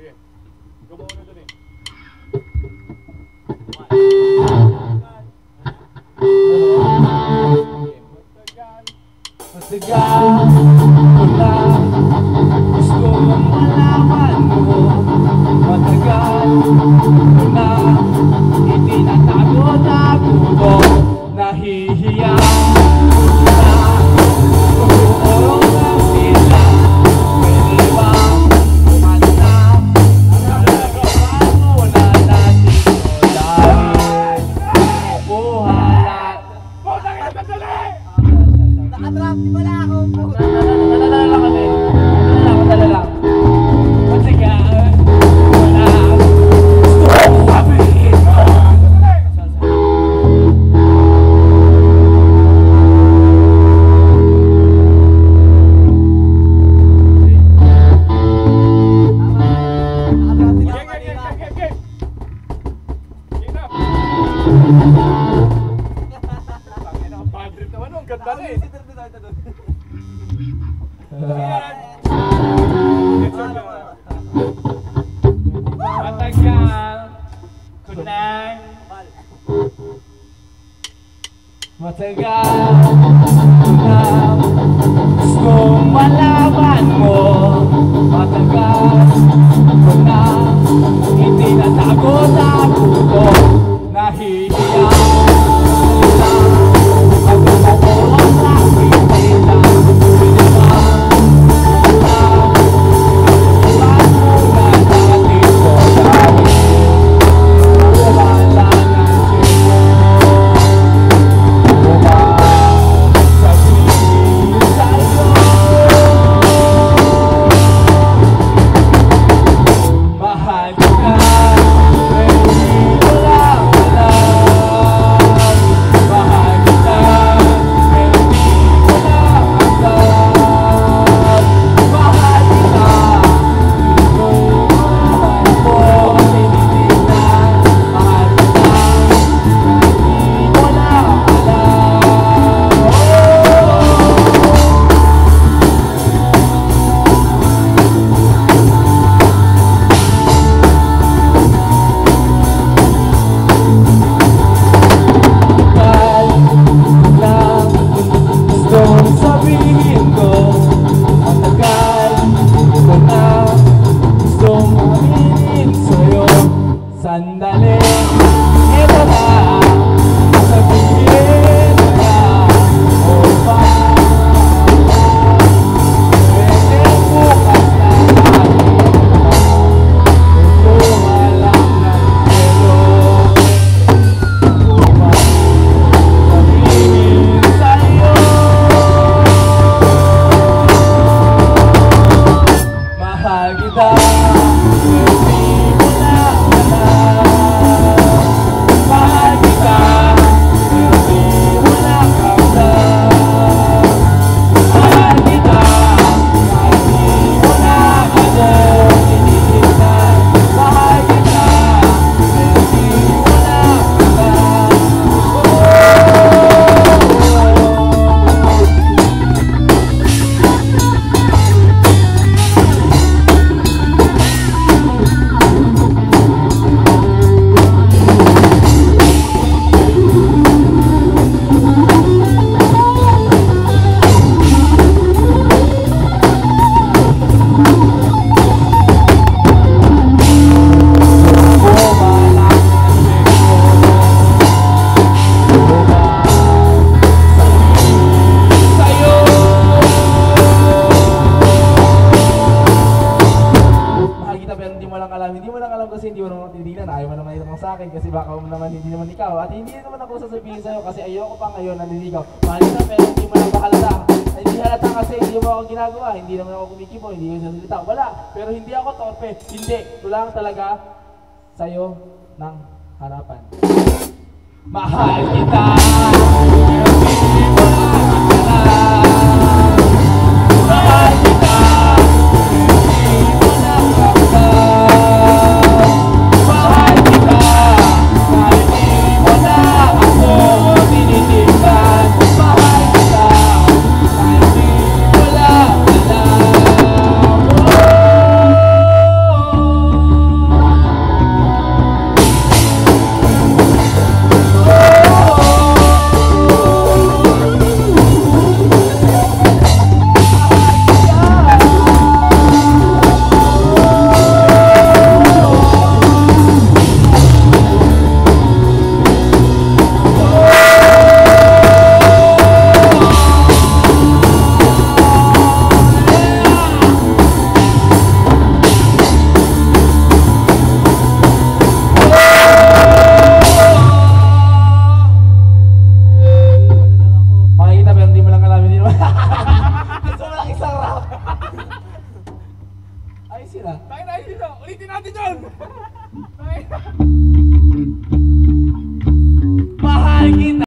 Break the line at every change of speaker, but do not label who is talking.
Sige. Gumawa na dun eh.
Matagal ko na gusto mong malaman mo. Matagal ko na itinatago-tago mo. Nahihiya na umuurong ang sila. Pwede ba kumanta ang nagawa mo na natin mo dahil buhalat.
Putang ina, sandali!
Nakatrap, di pala ako.
Nadala lang kami. Nadala lang. Matagal wala gusto kong sabihin mo.
Nakatrap din ako
Okay,
kanina.
okay. Sige na. Tangin na, bad trip naman. Ang ganda na eh.
Ito doon.
Yan. Let's go na.
Matagal ko na matagal ko na gustong malaman mo. Matagal ko na itinatago-tago ko. Nahihiya na magkakaroon sa pipila. Pwede ba sandali, ito na, sabihin na, o ba, pwede bukas na natin, tumalang ng pelo, o ba, sabihin sa'yo, mahal kita, hindi mo lang alam kasi hindi mo naman tinitingnan, ayaw mo naman itong sa akin kasi baka mo naman hindi naman ikaw at hindi naman ako sasabihin sa'yo kasi ayoko pa ngayon naniligaw. Mahal ka pero hindi mo lang halata. Hindi halata kasi hindi mo ako ginagawa, hindi naman ako kumikibo, hindi ko sasalita. Wala, pero hindi ako torpe, hindi. Ito lang talaga sa'yo ng harapan. Mahal kita, pero hindi mo lang alam. Mahal kita, hindi mo lang alam. Mahal kita, kahit hindi mo na ako tinitignan. Mahal kita, kahit hindi mo lang alam.
Ulitin natin yun!
Mahal kita.